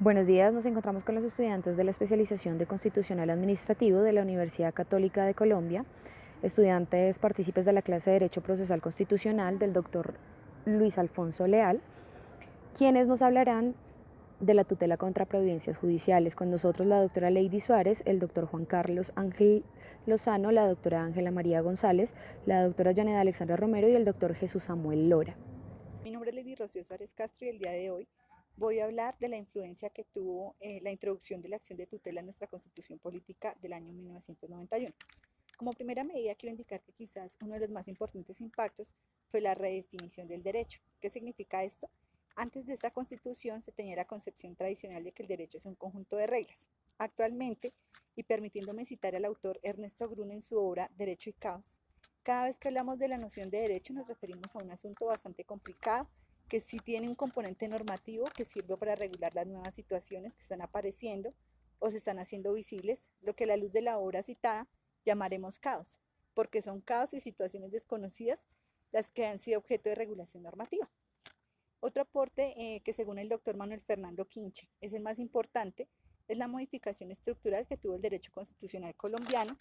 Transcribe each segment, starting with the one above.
Buenos días, nos encontramos con los estudiantes de la especialización de Constitucional Administrativo de la Universidad Católica de Colombia, estudiantes partícipes de la clase de Derecho Procesal Constitucional del doctor Luis Alfonso Leal, quienes nos hablarán de la tutela contra providencias judiciales. Con nosotros la doctora Lady Suárez, el doctor Juan Carlos Ángel Lozano, la doctora Ángela María González, la doctora Yaneda Alexandra Romero y el doctor Jesús Samuel Lora. Mi nombre es Lady Rocío Suárez Castro y el día de hoy voy a hablar de la influencia que tuvo la introducción de la acción de tutela en nuestra Constitución Política del año 1991. Como primera medida quiero indicar que quizás uno de los más importantes impactos fue la redefinición del derecho. ¿Qué significa esto? Antes de esta Constitución se tenía la concepción tradicional de que el derecho es un conjunto de reglas. Actualmente, y permitiéndome citar al autor Ernesto Grun en su obra Derecho y Caos, cada vez que hablamos de la noción de derecho nos referimos a un asunto bastante complicado que sí tiene un componente normativo que sirve para regular las nuevas situaciones que están apareciendo o se están haciendo visibles, lo que a la luz de la obra citada llamaremos caos, porque son caos y situaciones desconocidas las que han sido objeto de regulación normativa. Otro aporte que según el doctor Manuel Fernando Quinche es el más importante es la modificación estructural que tuvo el derecho constitucional colombiano,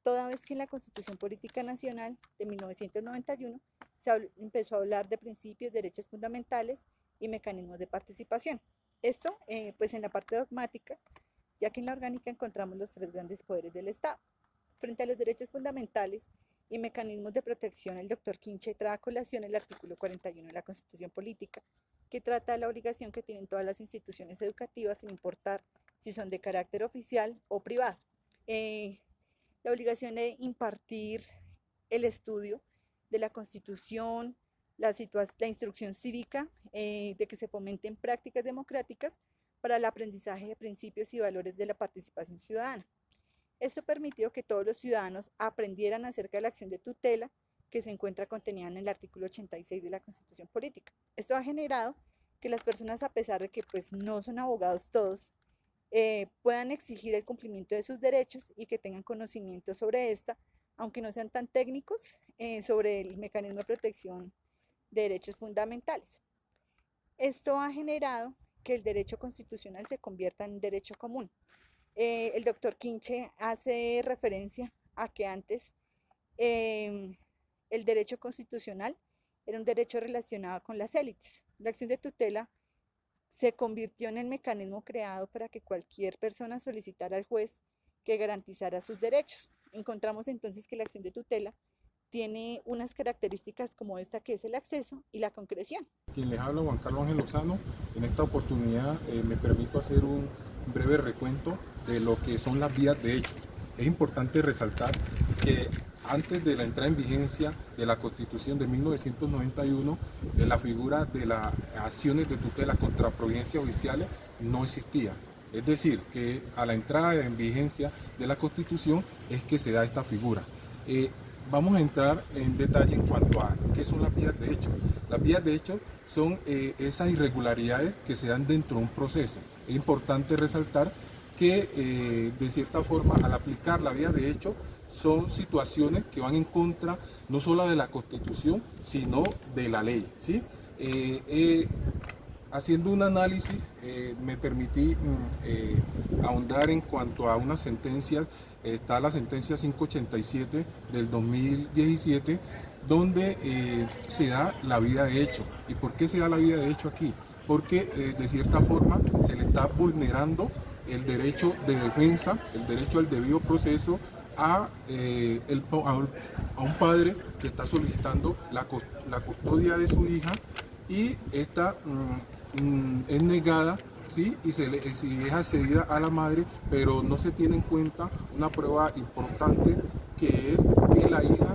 toda vez que en la Constitución Política Nacional de 1991 se empezó a hablar de principios, derechos fundamentales y mecanismos de participación. Esto, pues en la parte dogmática, ya que en la orgánica encontramos los tres grandes poderes del Estado. Frente a los derechos fundamentales y mecanismos de protección, el doctor Quinche trae a colación el artículo 41 de la Constitución Política, que trata de la obligación que tienen todas las instituciones educativas, sin importar si son de carácter oficial o privado. La obligación de impartir el estudio de la Constitución, la instrucción cívica, de que se fomenten prácticas democráticas para el aprendizaje de principios y valores de la participación ciudadana. Esto permitió que todos los ciudadanos aprendieran acerca de la acción de tutela que se encuentra contenida en el artículo 86 de la Constitución Política. Esto ha generado que las personas, a pesar de que pues, no son abogados todos, puedan exigir el cumplimiento de sus derechos y que tengan conocimiento sobre esta, aunque no sean tan técnicos, sobre el mecanismo de protección de derechos fundamentales. Esto ha generado que el derecho constitucional se convierta en derecho común. El doctor Quinche hace referencia a que antes el derecho constitucional era un derecho relacionado con las élites. La acción de tutela se convirtió en el mecanismo creado para que cualquier persona solicitara al juez que garantizara sus derechos. Encontramos entonces que la acción de tutela tiene unas características como esta, que es el acceso y la concreción. Quien les habla, Juan Carlos Ángel Lozano. En esta oportunidad me permito hacer un breve recuento de lo que son las vías de hecho. Es importante resaltar que antes de la entrada en vigencia de la Constitución de 1991, la figura de las acciones de tutela contra providencias judiciales no existía. Es decir, que a la entrada en vigencia de la Constitución es que se da esta figura. Vamos a entrar en detalle en cuanto a qué son las vías de hecho. Las vías de hecho son esas irregularidades que se dan dentro de un proceso. Es importante resaltar que de cierta forma, al aplicar la vía de hecho, son situaciones que van en contra no solo de la Constitución, sino de la ley, ¿sí? Haciendo un análisis, me permití ahondar en cuanto a unas sentencias. Está la sentencia 587 del 2017, donde se da la vía de hecho. ¿Y por qué se da la vía de hecho aquí? Porque de cierta forma se le está vulnerando el derecho de defensa, el derecho al debido proceso a un padre que está solicitando la custodia de su hija, y esta es negada, ¿sí? Y es accedida a la madre, pero no se tiene en cuenta una prueba importante, que es que la hija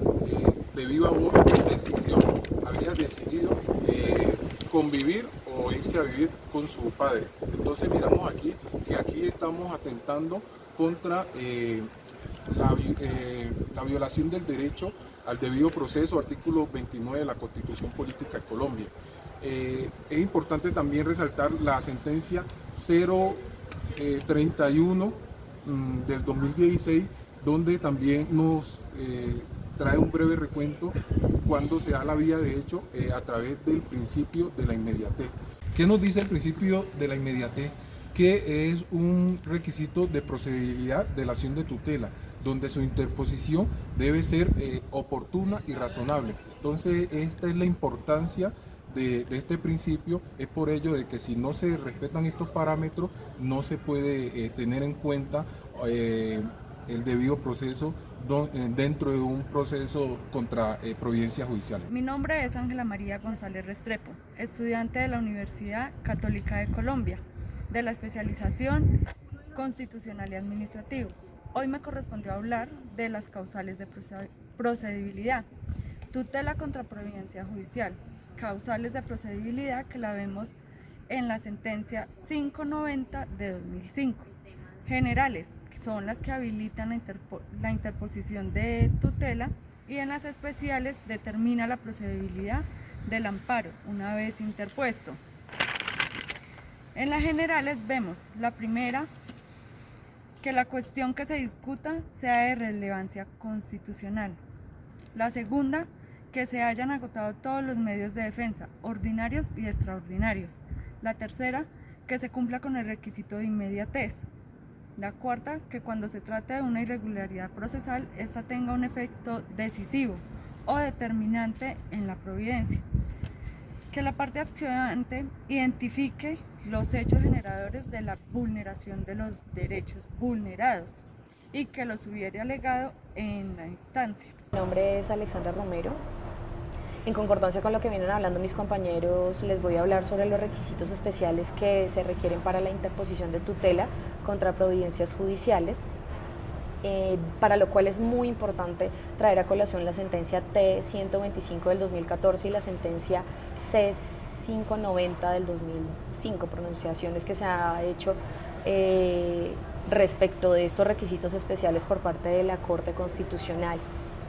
de viva voz había decidido convivir o irse a vivir con su padre. Entonces miramos aquí que aquí estamos atentando contra la violación del derecho al debido proceso, artículo 29 de la Constitución Política de Colombia. Es importante también resaltar la sentencia 031 del 2016, donde también nos trae un breve recuento cuando se da la vía de hecho a través del principio de la inmediatez. ¿Qué nos dice el principio de la inmediatez? que es un requisito de procedibilidad de la acción de tutela, donde su interposición debe ser oportuna y razonable. Entonces, esta es la importancia de este principio. Es por ello de que si no se respetan estos parámetros, no se puede tener en cuenta el debido proceso dentro de un proceso contra providencias judiciales. Mi nombre es Ángela María González Restrepo, estudiante de la Universidad Católica de Colombia, de la especialización Constitucional y Administrativo. Hoy me correspondió hablar de las causales de procedibilidad, tutela contra providencia judicial, causales de procedibilidad que la vemos en la sentencia 590 de 2005. Generales, que son las que habilitan la interposición de tutela, y en las especiales determina la procedibilidad del amparo una vez interpuesto. En las generales vemos la primera, que la cuestión que se discuta sea de relevancia constitucional. La segunda, que se hayan agotado todos los medios de defensa, ordinarios y extraordinarios. La tercera, que se cumpla con el requisito de inmediatez. La cuarta, que cuando se trate de una irregularidad procesal, esta tenga un efecto decisivo o determinante en la providencia. Que la parte accionante identifique los hechos generadores de la vulneración de los derechos vulnerados y que los hubiere alegado en la instancia. Mi nombre es Alexandra Romero. En concordancia con lo que vienen hablando mis compañeros, les voy a hablar sobre los requisitos especiales que se requieren para la interposición de tutela contra providencias judiciales, para lo cual es muy importante traer a colación la sentencia T-125 del 2014 y la sentencia C-590 del 2005, pronunciaciones que se ha hecho respecto de estos requisitos especiales por parte de la Corte Constitucional.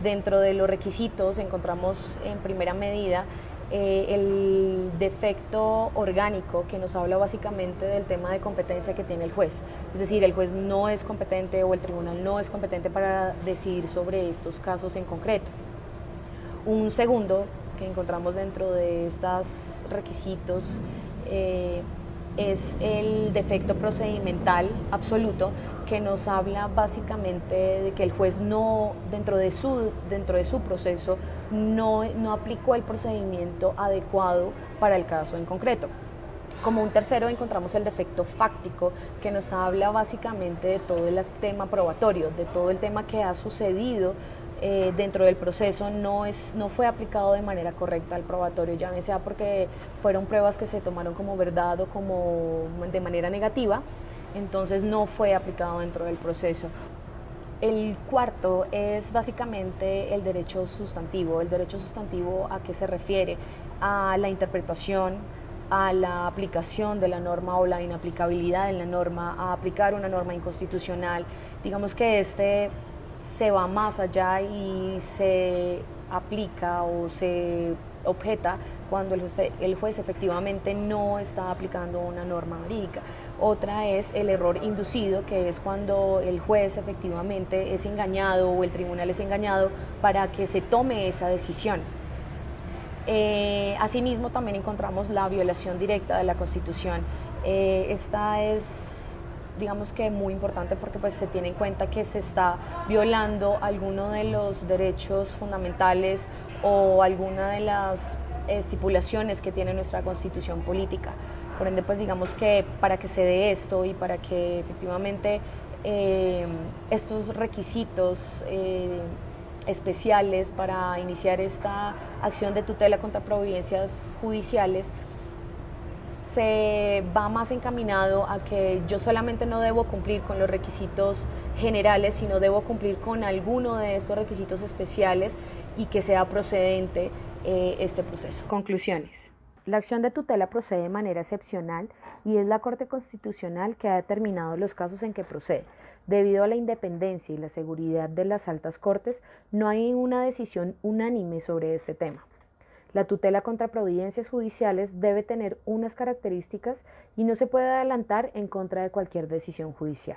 Dentro de los requisitos encontramos en primera medida el defecto orgánico, que nos habla básicamente del tema de competencia que tiene el juez. Es decir, el juez no es competente o el tribunal no es competente para decidir sobre estos casos en concreto. Un segundo que encontramos dentro de estos requisitos es el defecto procedimental absoluto, que nos habla básicamente de que el juez no, dentro de su proceso, no aplicó el procedimiento adecuado para el caso en concreto. Como un tercero encontramos el defecto fáctico, que nos habla básicamente de todo el tema probatorio, de todo el tema que ha sucedido dentro del proceso, no fue aplicado de manera correcta al probatorio, ya sea porque fueron pruebas que se tomaron como verdad o como de manera negativa, entonces no fue aplicado dentro del proceso. El cuarto es básicamente el derecho sustantivo. El derecho sustantivo, ¿a qué se refiere? A la interpretación, a la aplicación de la norma o la inaplicabilidad de la norma, a aplicar una norma inconstitucional. Digamos que se va más allá y se aplica o se objeta cuando el juez efectivamente no está aplicando una norma verídica. Otra es el error inducido, que es cuando el juez efectivamente es engañado o el tribunal es engañado para que se tome esa decisión. Asimismo, también encontramos la violación directa de la Constitución. Esta es, digamos que muy importante, porque pues se tiene en cuenta que se está violando alguno de los derechos fundamentales o alguna de las estipulaciones que tiene nuestra Constitución política. Por ende, pues digamos que para que se dé esto y para que efectivamente estos requisitos especiales para iniciar esta acción de tutela contra providencias judiciales, se va más encaminado a que yo solamente no debo cumplir con los requisitos generales, sino debo cumplir con alguno de estos requisitos especiales y que sea procedente este proceso. Conclusiones. La acción de tutela procede de manera excepcional y es la Corte Constitucional que ha determinado los casos en que procede. Debido a la independencia y la seguridad de las altas cortes, no hay una decisión unánime sobre este tema. La tutela contra providencias judiciales debe tener unas características y no se puede adelantar en contra de cualquier decisión judicial.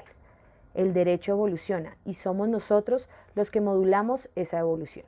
El derecho evoluciona y somos nosotros los que modulamos esa evolución.